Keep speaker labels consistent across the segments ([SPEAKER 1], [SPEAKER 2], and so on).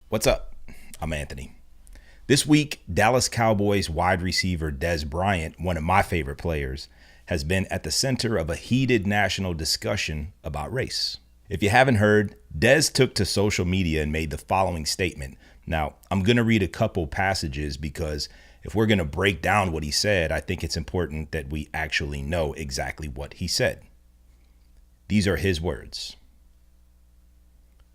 [SPEAKER 1] What's up? I'm Anthony. This week, Dallas Cowboys wide receiver Dez Bryant, one of my favorite players, has been at the center of a heated national discussion about race. If you haven't heard, Dez took to social media and made the following statement. Now, I'm going to read a couple passages because if we're going to break down what he said, I think it's important that we actually know exactly what he said. These are his words.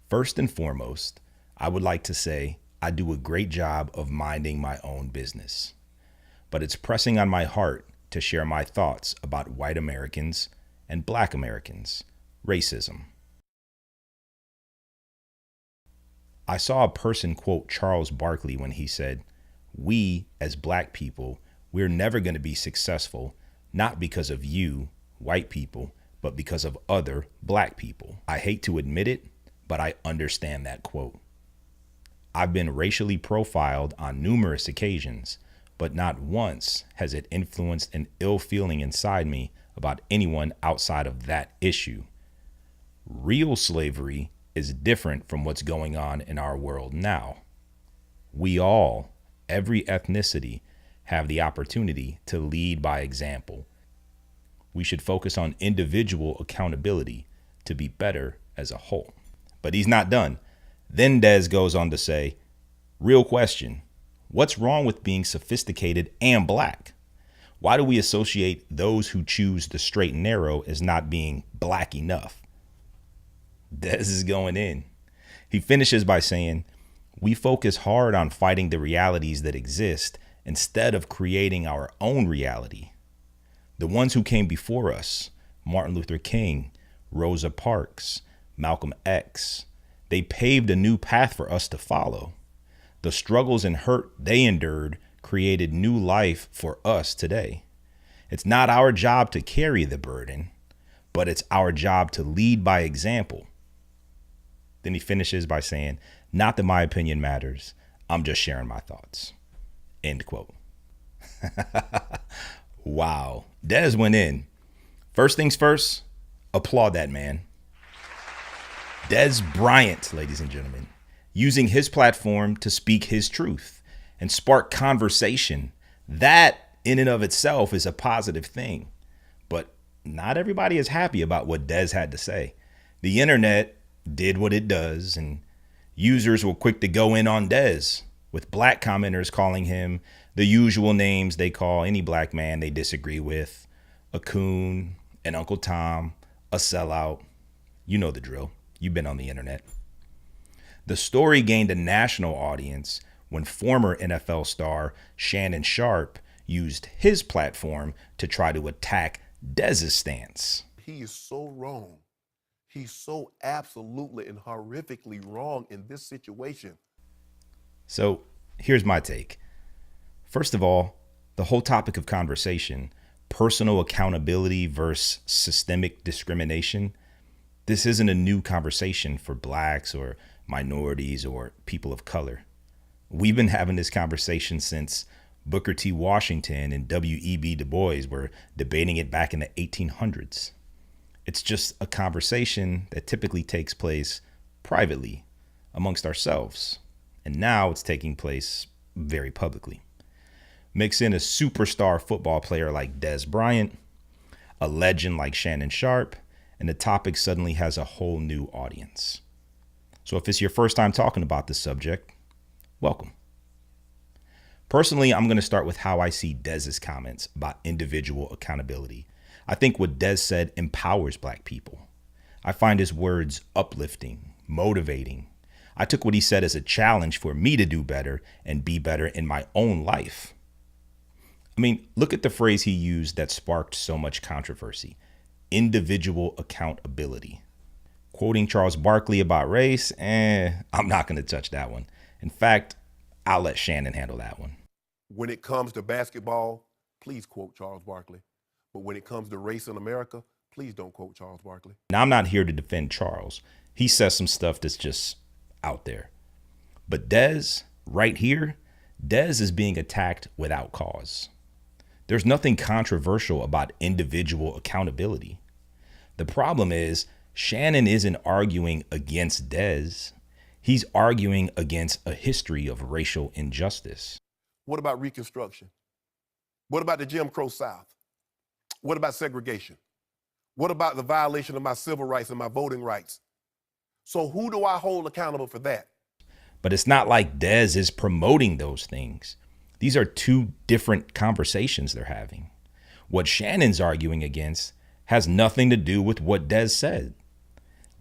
[SPEAKER 1] First and foremost, I would like to say I do a great job of minding my own business, but it's pressing on my heart to share my thoughts about white Americans and black Americans, racism. I saw a person quote Charles Barkley when he said, "We as black people, we're never going to be successful, not because of you, white people, but because of other black people." I hate to admit it, but I understand that quote. I've been racially profiled on numerous occasions, but not once has it influenced an ill feeling inside me about anyone outside of that issue. Real slavery is different from what's going on in our world now. We all, every ethnicity, have the opportunity to lead by example. We should focus on individual accountability to be better as a whole. But he's not done. Then Dez goes on to say, real question, what's wrong with being sophisticated and black? Why do we associate those who choose the straight and narrow as not being black enough? Dez is going in. He finishes by saying, we focus hard on fighting the realities that exist instead of creating our own reality. The ones who came before us, Martin Luther King, Rosa Parks, Malcolm X, they paved a new path for us to follow. The struggles and hurt they endured created new life for us today. It's not our job to carry the burden, but it's our job to lead by example. Then he finishes by saying, not that my opinion matters, I'm just sharing my thoughts. End quote. Wow. Dez went in. First things first, applaud that man. Dez Bryant, ladies and gentlemen, using his platform to speak his truth and spark conversation. That in and of itself is a positive thing. But not everybody is happy about what Dez had to say. The internet did what it does, and users were quick to go in on Dez, with black commenters calling him the usual names they call any black man they disagree with: a coon, an Uncle Tom, a sellout. You know the drill. You've been on the internet. The story gained a national audience when former NFL star Shannon Sharpe used his platform to try to attack Dez's stance.
[SPEAKER 2] He is so wrong. He's so absolutely and horrifically wrong in this situation.
[SPEAKER 1] So here's my take. First of all, the whole topic of conversation, personal accountability versus systemic discrimination, this isn't a new conversation for blacks or minorities or people of color. We've been having this conversation since Booker T. Washington and W.E.B. Du Bois were debating it back in the 1800s. It's just a conversation that typically takes place privately amongst ourselves. And now it's taking place very publicly. Mix in a superstar football player like Dez Bryant, a legend like Shannon Sharpe, and the topic suddenly has a whole new audience. So if it's your first time talking about this subject, welcome. Personally, I'm going to start with how I see Dez's comments about individual accountability. I think what Dez said empowers black people. I find his words uplifting, motivating. I took what he said as a challenge for me to do better and be better in my own life. I mean, look at the phrase he used that sparked so much controversy: individual accountability. Quoting Charles Barkley about race, I'm not going to touch that one. In fact, I'll let Shannon handle that one.
[SPEAKER 2] When it comes to basketball, please quote Charles Barkley. But when it comes to race in America, please don't quote Charles Barkley.
[SPEAKER 1] Now, I'm not here to defend Charles. He says some stuff that's just out there. But Dez, right here, Dez is being attacked without cause. There's nothing controversial about individual accountability. The problem is Shannon isn't arguing against Dez. He's arguing against a history of racial injustice.
[SPEAKER 2] What about Reconstruction? What about the Jim Crow South? What about segregation? What about the violation of my civil rights and my voting rights? So who do I hold accountable for that?
[SPEAKER 1] But it's not like Dez is promoting those things. These are two different conversations they're having. What Shannon's arguing against has nothing to do with what Dez said.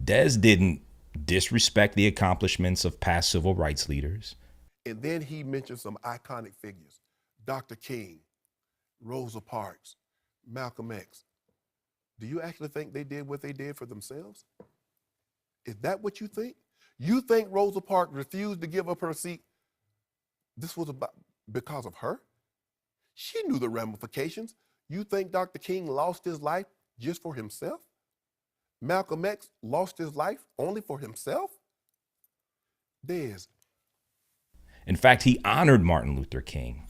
[SPEAKER 1] Dez didn't disrespect the accomplishments of past civil rights leaders.
[SPEAKER 2] And then he mentioned some iconic figures: Dr. King, Rosa Parks, Malcolm X. Do you actually think they did what they did for themselves? Is that what you think? You think Rosa Parks refused to give up her seat? This was because of her? She knew the ramifications. You think Dr. King lost his life just for himself? Malcolm X lost his life only for himself? Dez.
[SPEAKER 1] In fact, he honored Martin Luther King.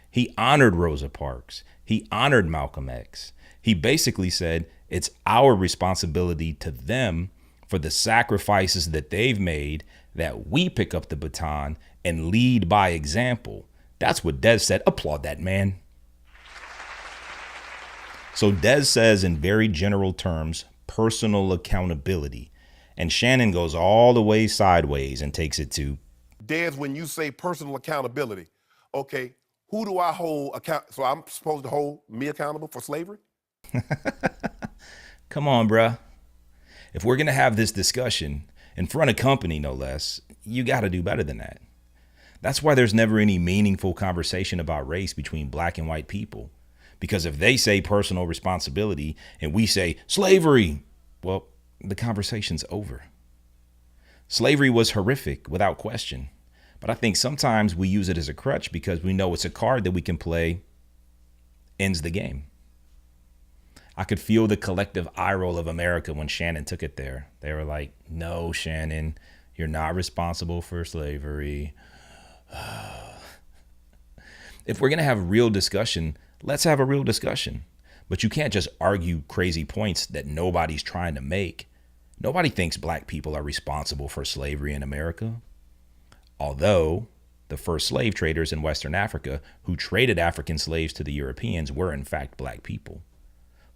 [SPEAKER 1] He honored Rosa Parks. He honored Malcolm X. He basically said it's our responsibility to them for the sacrifices that they've made, that we pick up the baton and lead by example. That's what Dez said. Applaud that man. So Dez says in very general terms, personal accountability. And Shannon goes all the way sideways and takes it to,
[SPEAKER 2] Dez, when you say personal accountability, okay, who do I hold account? So I'm supposed to hold me accountable for slavery?
[SPEAKER 1] Come on, bruh. If we're going to have this discussion in front of company, no less, you got to do better than that. That's why there's never any meaningful conversation about race between black and white people. Because if they say personal responsibility and we say slavery, well, the conversation's over. Slavery was horrific without question. But I think sometimes we use it as a crutch because we know it's a card that we can play, ends the game. I could feel the collective eye roll of America when Shannon took it there. They were like, no, Shannon, you're not responsible for slavery. If we're going to have real discussion, let's have a real discussion. But you can't just argue crazy points that nobody's trying to make. Nobody thinks black people are responsible for slavery in America. Although the first slave traders in Western Africa who traded African slaves to the Europeans were in fact black people.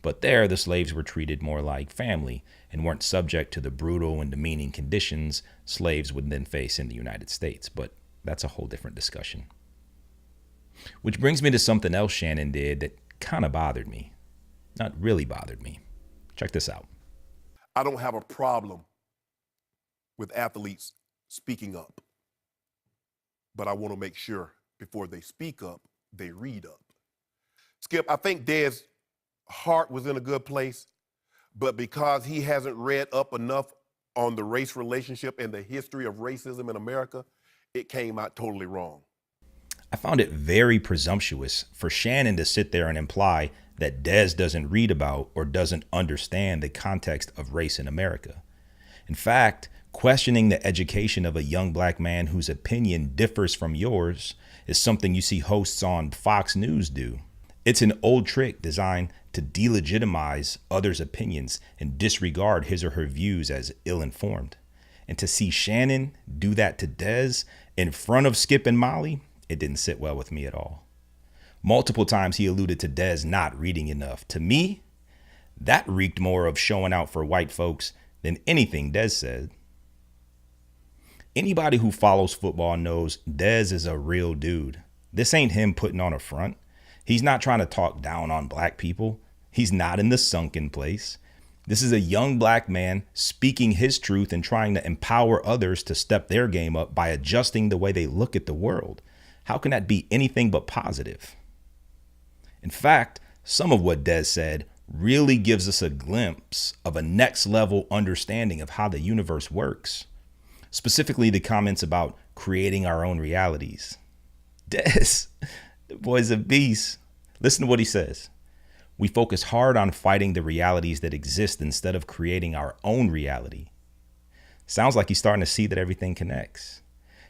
[SPEAKER 1] But there, the slaves were treated more like family and weren't subject to the brutal and demeaning conditions slaves would then face in the United States. But that's a whole different discussion. Which brings me to something else Shannon did that kind of bothered me. Not really bothered me. Check this out.
[SPEAKER 2] I don't have a problem with athletes speaking up. But I want to make sure before they speak up, they read up. Skip, I think Dez's heart was in a good place, but because he hasn't read up enough on the race relationship and the history of racism in America, it came out totally wrong.
[SPEAKER 1] I found it very presumptuous for Shannon to sit there and imply that Dez doesn't read about or doesn't understand the context of race in America. In fact, questioning the education of a young black man whose opinion differs from yours is something you see hosts on Fox News do. It's an old trick designed to delegitimize others' opinions and disregard his or her views as ill-informed. And to see Shannon do that to Dez in front of Skip and Molly, it didn't sit well with me at all. Multiple times he alluded to Dez not reading enough. To me, that reeked more of showing out for white folks than anything Dez said. Anybody who follows football knows Dez is a real dude. This ain't him putting on a front. He's not trying to talk down on black people. He's not in the sunken place. This is a young black man speaking his truth and trying to empower others to step their game up by adjusting the way they look at the world. How can that be anything but positive? In fact, some of what Dez said really gives us a glimpse of a next level understanding of how the universe works. Specifically, the comments about creating our own realities. Dez, the boy's a beast. Listen to what he says. We focus hard on fighting the realities that exist instead of creating our own reality. Sounds like he's starting to see that everything connects.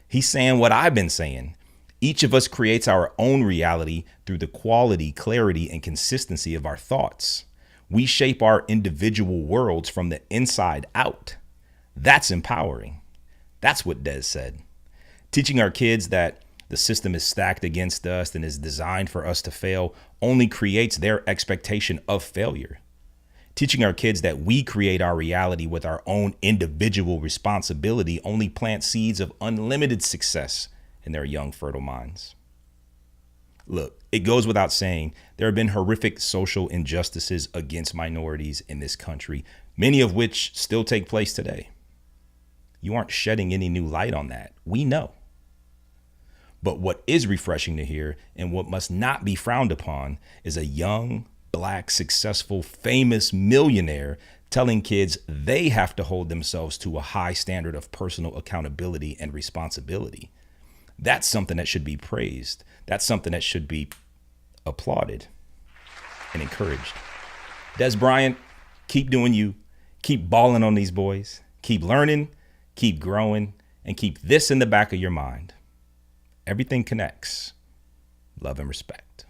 [SPEAKER 1] He's saying what I've been saying. Each of us creates our own reality through the quality, clarity, and consistency of our thoughts. We shape our individual worlds from the inside out. That's empowering. That's what Des said. Teaching our kids that the system is stacked against us and is designed for us to fail only creates their expectation of failure. Teaching our kids that we create our reality with our own individual responsibility only plants seeds of unlimited success in their young, fertile minds. Look, it goes without saying, there have been horrific social injustices against minorities in this country, many of which still take place today. You aren't shedding any new light on that. We know. But what is refreshing to hear and what must not be frowned upon is a young, Black, successful, famous millionaire telling kids they have to hold themselves to a high standard of personal accountability and responsibility. That's something that should be praised. That's something that should be applauded and encouraged. Des Bryant, keep doing you. Keep balling on these boys. Keep learning, keep growing, and keep this in the back of your mind. Everything connects. Love and respect.